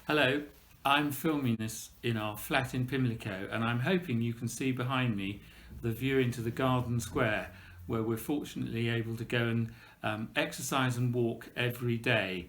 Hello, I'm filming this in our flat in Pimlico, and I'm hoping you can see behind me the view into the garden square where we're fortunately able to go and exercise and walk every day.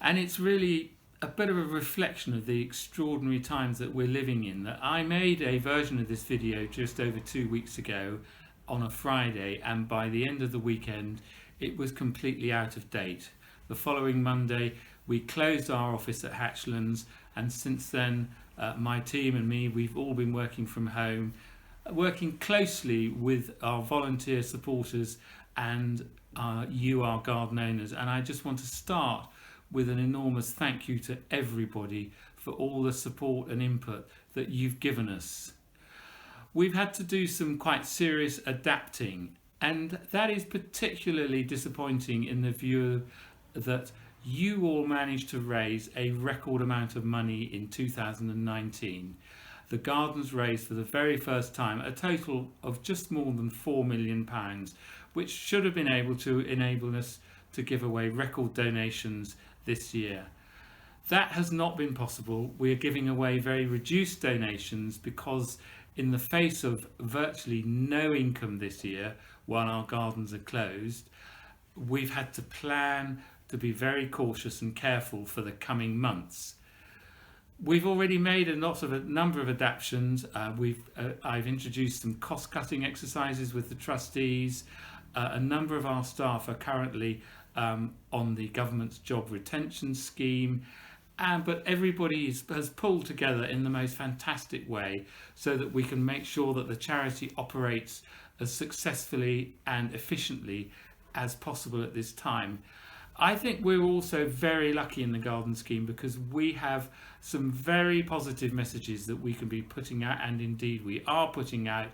And it's really a bit of a reflection of the extraordinary times that we're living in. That I made a version of this video just over 2 weeks ago on a Friday, and by the end of the weekend it was completely out of date. The following Monday we closed our office at Hatchlands, and since then my team and me, we've all been working from home, working closely with our volunteer supporters and you, our garden owners. And I just want to start with an enormous thank you to everybody for all the support and input that you've given us. We've had to do some quite serious adapting, and that is particularly disappointing in the view that you all managed to raise a record amount of money in 2019. The gardens raised for the very first time a total of just more than £4 million, which should have been able to enable us to give away record donations this year. That has not been possible. We are giving away very reduced donations because in the face of virtually no income this year while our gardens are closed, we've had to plan to be very cautious and careful for the coming months. We've already made a number of adaptations. I've introduced some cost-cutting exercises with the trustees. A number of our staff are currently on the government's job retention scheme, but everybody has pulled together in the most fantastic way so that we can make sure that the charity operates as successfully and efficiently as possible at this time. I think we're also very lucky in the garden scheme because we have some very positive messages that we can be putting out, and indeed we are putting out,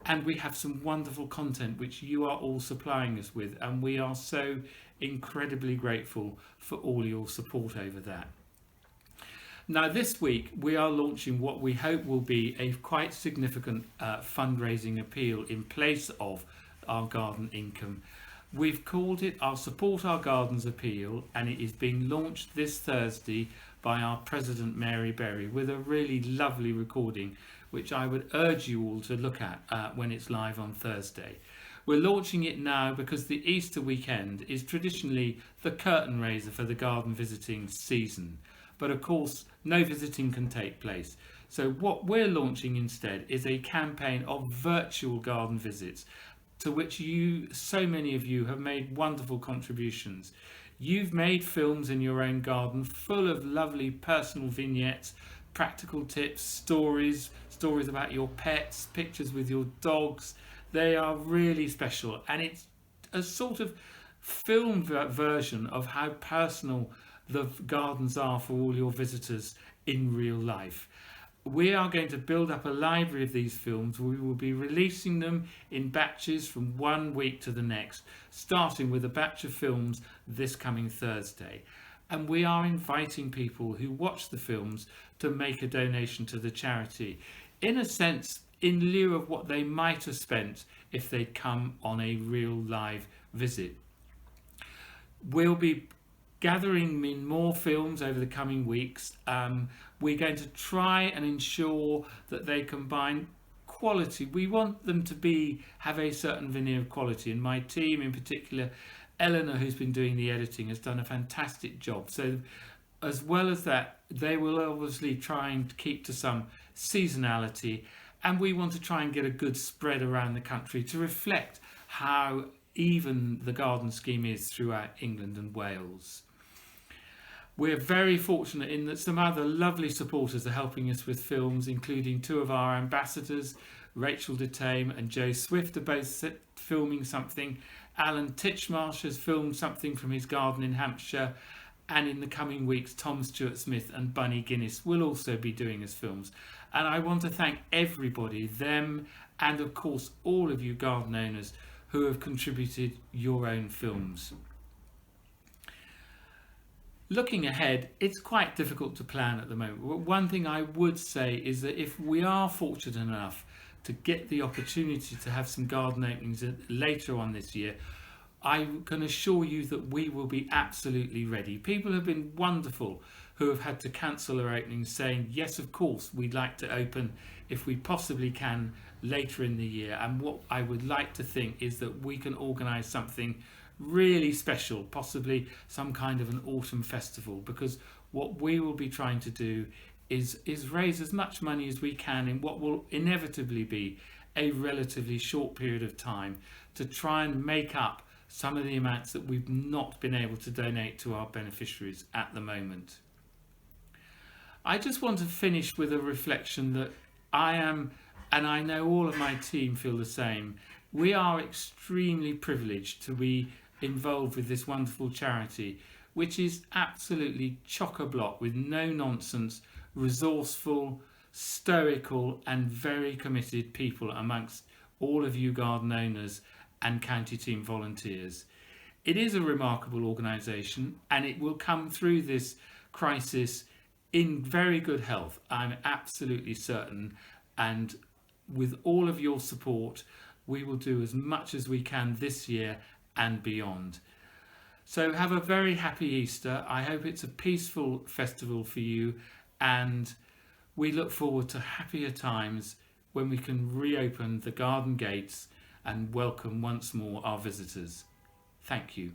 and we have some wonderful content which you are all supplying us with, and we are so incredibly grateful for all your support over that. Now this week we are launching what we hope will be a quite significant fundraising appeal in place of our garden income. We've called it our Support Our Gardens Appeal, and it is being launched this Thursday by our President Mary Berry with a really lovely recording which I would urge you all to look at when it's live on Thursday. We're launching it now because the Easter weekend is traditionally the curtain raiser for the garden visiting season, but of course no visiting can take place. So what we're launching instead is a campaign of virtual garden visits, to which so many of you have made wonderful contributions. You've made films in your own garden full of lovely personal vignettes, practical tips, stories about your pets, pictures with your dogs. They are really special, and it's a sort of film version of how personal the gardens are for all your visitors in real life. We are going to build up a library of these films. We will be releasing them in batches from 1 week to the next, starting with a batch of films this coming Thursday. And we are inviting people who watch the films to make a donation to the charity, in a sense, in lieu of what they might have spent if they'd come on a real live visit. We'll be gathering in more films over the coming weeks. We're going to try and ensure that they combine quality. We want them to have a certain veneer of quality, and my team in particular, Eleanor, who's been doing the editing, has done a fantastic job. So as well as that, they will obviously try and keep to some seasonality, and we want to try and get a good spread around the country to reflect how even the garden scheme is throughout England and Wales. We're very fortunate in that some other lovely supporters are helping us with films, including two of our ambassadors, Rachel DeTame and Joe Swift, are both filming something. Alan Titchmarsh has filmed something from his garden in Hampshire, and in the coming weeks Tom Stewart Smith and Bunny Guinness will also be doing us films. And I want to thank everybody, them and of course all of you garden owners who have contributed your own films. Looking ahead, it's quite difficult to plan at the moment. One thing I would say is that if we are fortunate enough to get the opportunity to have some garden openings later on this year, I can assure you that we will be absolutely ready. People have been wonderful who have had to cancel their openings, saying, yes, of course, we'd like to open if we possibly can later in the year. And what I would like to think is that we can organise something really special, possibly some kind of an autumn festival, because what we will be trying to do is raise as much money as we can in what will inevitably be a relatively short period of time to try and make up some of the amounts that we've not been able to donate to our beneficiaries at the moment. I just want to finish with a reflection that I am, and I know all of my team feel the same, we are extremely privileged to be involved with this wonderful charity, which is absolutely chock-a-block with no nonsense, resourceful, stoical and very committed people amongst all of you garden owners and county team volunteers. It is a remarkable organisation and it will come through this crisis in very good health, I'm absolutely certain, and with all of your support we will do as much as we can this year and beyond. So have a very happy Easter. I hope it's a peaceful festival for you, and we look forward to happier times when we can reopen the garden gates and welcome once more our visitors. Thank you.